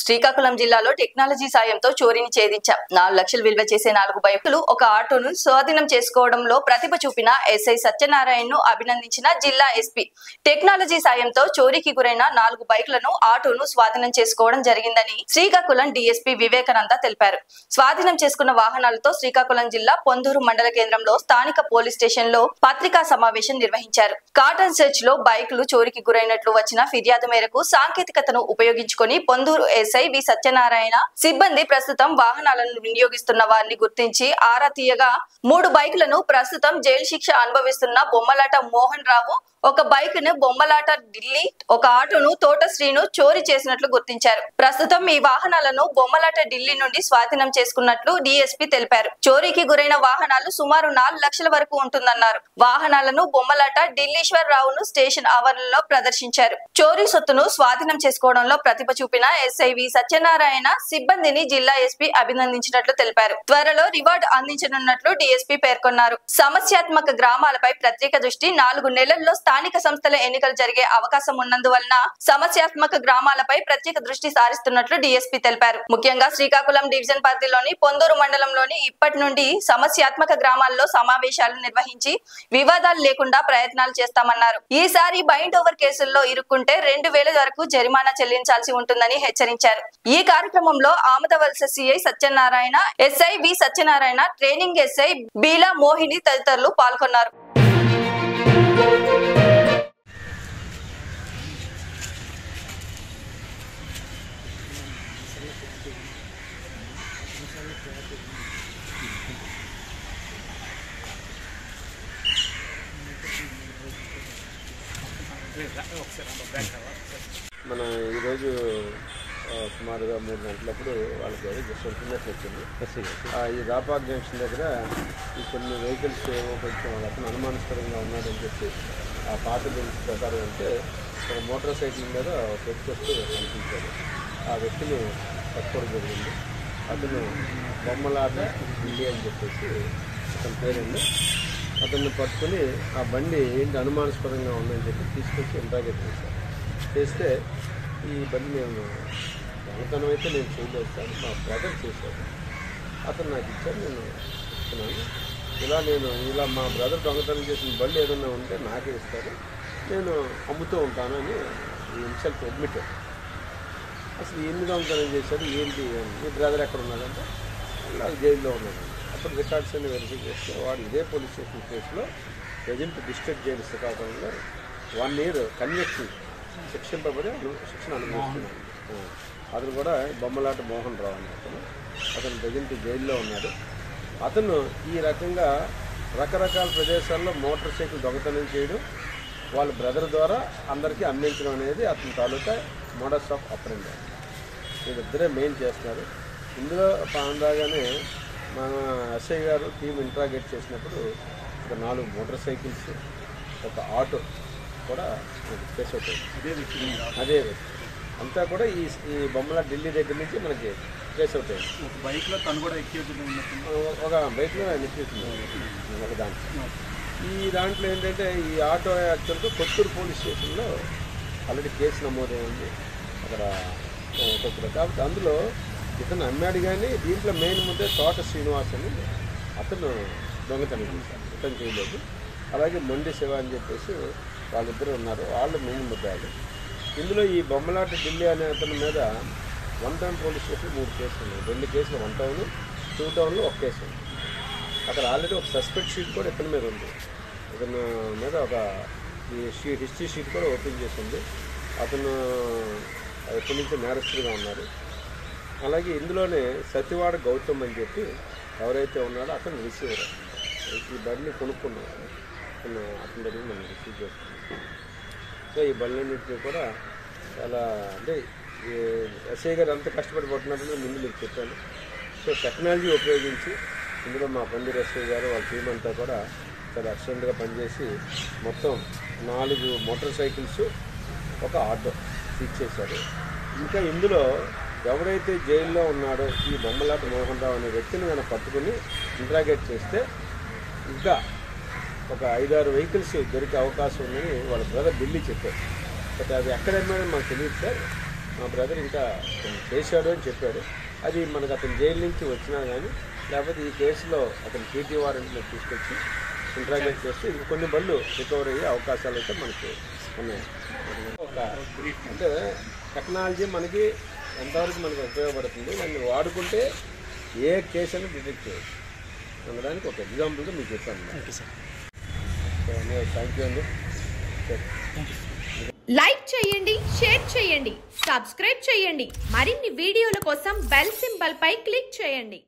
శ్రీకాకుళం జిల్లాలో టెక్నాలజీ సాయంతో చోరీని ఛేదించాం. 4 లక్షలు విలువ చేసే 4 బైకులు, ఒక ఆటోను స్వాధీనం చేసుకోవడంలో ప్రతిభ చూపిన ఎస్ఐ సత్యనారాయణను అభినందించిన జిల్లా ఎస్పీ. టెక్నాలజీ సాయంతో చోరీకి గురైన 4 బైకులను, ఆటోను స్వాధీనం చేసుకోవడం జరిగిందని శ్రీకాకుళం డీఎస్పీ వివేకానంద తెలిపారు. స్వాధీనం చేసుకున్న వాహనాలతో శ్రీకాకుళం జిల్లా పొందూరు మండల కేంద్రంలో స్థానిక పోలీస్ స్టేషన్ లో పత్రికా సమావేశం నిర్వహించారు. కాటన్ సెర్చ్ లో బైకులు చోరీకి గురైనట్లు వచ్చిన ఫిర్యాదు మేరకు సాంకేతికతను ఉపయోగించుకొని పొందూరు ఎస్ఐ వి సత్యనారాయణ సిబ్బంది ప్రస్తుతం వాహనాలను వినియోగిస్తున్న వారిని గుర్తించి ఆరా తీయగా 3 బైకులను ప్రస్తుతం జైలు శిక్ష అనుభవిస్తున్న బొమ్మలాట మోహన్ రావు, ఒక బైక్ ను బొమ్మలాట ఢిల్లీ, ఒక ఆటోను తోట శ్రీను చోరీ చేసినట్లు గుర్తించారు. ప్రస్తుతం ఈ వాహనాలను బొమ్మలాట ఢిల్లీ నుండి స్వాధీనం చేసుకున్నట్లు డీఎస్పీ తెలిపారు. చోరీకి గురైన వాహనాలు సుమారు 4 లక్షల వరకు ఉంటుందన్నారు. వాహనాలను బొమ్మలాట ఢిల్లీశ్వర్ రావును స్టేషన్ ఆవరణలో ప్రదర్శించారు. చోరీ సొత్తును స్వాధీనం చేసుకోవడంలో ప్రతిభ చూపిన ఎస్ఐ వి సత్యనారాయణ సిబ్బందిని జిల్లా ఎస్పీ అభినందించినట్లు తెలిపారు. త్వరలో రివార్డు అందించనున్నట్లు డీఎస్పీ పేర్కొన్నారు. సమస్యాత్మక గ్రామాలపై ప్రత్యేక దృష్టి. 4 నెలల్లో స్థానిక సంస్థల ఎన్నికలు జరిగే అవకాశం ఉన్నందువలన సమస్యాత్మక గ్రామాలపై ప్రత్యేక దృష్టి సారిస్తున్నట్లు డీఎస్పీ తెలిపారు. ముఖ్యంగా శ్రీకాకుళం డివిజన్ పరిధిలోని పొందూరు మండలంలోని ఇప్పటి నుండి సమస్యాత్మక గ్రామాల్లో సమావేశాలు నిర్వహించి వివాదాలు లేకుండా ప్రయత్నాలు చేస్తామన్నారు. ఈసారి బైండ్ ఓవర్ కేసుల్లో ఇరుక్కుంటే 2000 వరకు జరిమానా చెల్లించాల్సి ఉంటుందని హెచ్చరించారు. ఈ కార్యక్రమంలో Amadalavalasa CI Satyanarayana, SI V Satyanarayana, training SI Beela Mohini తదితరులు పాల్గొన్నారు. మన ఈరోజు సుమారుగా 3 గంటలప్పుడు వాళ్ళకి జస్ట్ ఇన్ఫర్మేషన్ వచ్చింది. ఈ రాపాక్ జంక్షన్ దగ్గర ఈ కొన్ని వెహికల్స్ కొంచెం అతను అనుమానాస్పదంగా ఉన్నాడని చెప్పి ఆ పాత బిల్స్ ప్రకారం అంటే ఒక మోటార్ సైకిల్ మీద ఒక వ్యక్తి వస్తూ కనిపించాడు. ఆ వ్యక్తిని పట్టుకోవడం జరిగింది. అతను బొమ్మలాట ఢిల్లీ అని చెప్పేసి అతని పేరుంది. అతన్ని పట్టుకుని ఆ బండి ఏంటి అనుమానాస్పదంగా ఉందని చెప్పి తీసుకొచ్చి ఇంట్రాగేట్ చేశారు. చేస్తే ఈ బండి మేము దొంగతనం అయితే నేను చేయలేదు సార్, మా బ్రదర్ చేశాను, అతను నాకు ఇచ్చారు, నేను ఇస్తున్నాను, ఇలా మా బ్రదర్ దొంగతనం చేసిన బండి ఏదన్నా ఉంటే నాకే ఇస్తారు, నేను అమ్ముతూ ఉంటానని హిమ్సెల్ఫ్ అడ్మిటెడ్. అసలు ఎన్ని దొంగతనం చేశారు ఏంటి, మీ బ్రదర్ ఎక్కడ ఉన్నాడంటే నాకు జైల్లో ఉన్నాడు. అప్పుడు రికార్డ్స్ అన్ని వెరిఫై చేస్తే వాడు ఇదే పోలీస్ స్టేషన్ కేసులో ప్రజెంట్ డిస్ట్రిక్ట్ జైలు శ్రీకాకుళంలో 1 year కన్విక్షన్ శిక్షింపబడి శిక్షణ అనుభవిస్తున్నాడు. అతను కూడా బొమ్మలాట మోహన్ రావు అని అతను ప్రజెంట్ జైల్లో ఉన్నాడు. అతను ఈ రకంగా రకరకాల ప్రదేశాల్లో మోటార్ సైకిల్ దొంగతనం చేయడం, వాళ్ళ బ్రదర్ ద్వారా అందరికీ అమ్మించడం అనేది అతని తాలూకా మోడస్ ఆఫ్ ఆపరెండి. వీళ్ళిద్దరే మెయిన్ చేస్తున్నారు. ఇందులో రాగానే మన ఎస్ఐ గారు టీం ఇంట్రాగేట్ చేసినప్పుడు ఒక 4 మోటార్ సైకిల్స్, ఒక ఆటో కూడా కేసు అవుతాయి. అదే అంతా కూడా ఈ బొమ్మల ఢిల్లీ దగ్గర నుంచి మనకి కేసు అవుతాయి. ఒక బైక్లో ఎక్కిస్తుంది ఒక దాంట్లో. ఈ దాంట్లో ఏంటంటే ఈ ఆటో యాక్చువల్గా కొత్తూరు పోలీస్ స్టేషన్లో ఆల్రెడీ కేసు నమోదైంది అక్కడ కొత్తూరు. కాబట్టి అందులో ఇతను అమ్మాడు. కానీ దీంట్లో మెయిన్ ముందే తోట శ్రీనివాస్ అని అతను దొంగతనం చేశారు, ఇతను చేయలేదు. అలాగే మొండి శివ అని చెప్పేసి వాళ్ళిద్దరూ ఉన్నారు, వాళ్ళు మెయిన్ ముద్దాలు. ఇందులో ఈ బొమ్మలాట ఢిల్లీ అనే అతని మీద 1 town పోలీస్ స్టేషన్ 3 కేసులు ఉన్నాయి. 2 కేసులు 1 town, 2 townలో 1 కేసు ఉంది. అక్కడ ఆల్రెడీ ఒక సస్పెక్ట్ షీట్ కూడా ఇతని మీద ఉంది. ఇతను మీద ఒక హిస్టరీ షీట్ కూడా ఓపెన్ చేసింది. అతను ఎప్పటి నుంచో నేరస్తుడిగా ఉన్నారు. అలాగే ఇందులోనే సతివాడ గౌతమ్ అని చెప్పి ఎవరైతే ఉన్నాడో అతను రిసీవర్, ఈ బండిని కొనుక్కున్నాడు, అతని దగ్గర మనం రిసీవ్ చేస్తున్నాం. సో ఈ బండ్లన్నింటినీ కూడా చాలా అంటే ఎస్ఐ గారు అంత కష్టపడి పడుతున్నారని ముందు మీకు చెప్పాను. సో టెక్నాలజీ ఉపయోగించి ఇందులో మా పొందూరు ఎస్ఐ గారు వాళ్ళ టీం అంతా కూడా చాలా ఎక్సలెంట్గా పనిచేసి మొత్తం 4 మోటార్ సైకిల్స్, ఒక ఆటో సీజ్ చేశారు. ఇంకా ఇందులో ఎవరైతే జైల్లో ఉన్నాడో ఈ బొమ్మలాట మోహన్ రావు అనే వ్యక్తిని మనం పట్టుకుని ఇంట్రాగేట్ చేస్తే ఇంకా ఒక 5-6 వెహికల్స్ దొరికే అవకాశం ఉందని వాళ్ళ బ్రదర్ ఢిల్లీ చెప్పారు. బట్ అది ఎక్కడ మాకు తెలియదు సార్, మా బ్రదర్ ఇంకా చేశాడు అని చెప్పాడు. అది మనకు అతను జైలు నుంచి వచ్చినా కానీ లేకపోతే ఈ కేసులో అతను పీటీ వారెంట్లో తీసుకొచ్చి ఇంట్రాగేట్ చేస్తే ఇంక కొన్ని బళ్ళు రికవర్ అయ్యే అవకాశాలు అయితే మనకి ఉన్నాయి. అంటే టెక్నాలజీ మనకి ఎంతవరకు మనకి ఉపయోగపడుతుంది, దాన్ని వాడుకుంటే ఏ కేసు అని డిటెక్ట్ చేయొచ్చు అనడానికి ఒక ఎగ్జాంపుల్గా మీకు చెప్పాను. థ్యాంక్ యూ అండి. లైక్ చేయండి, షేర్ చేయండి, సబ్స్క్రైబ్ చేయండి. మరిన్ని వీడియోల కోసం బెల్ సింబల్ పై క్లిక్ చేయండి.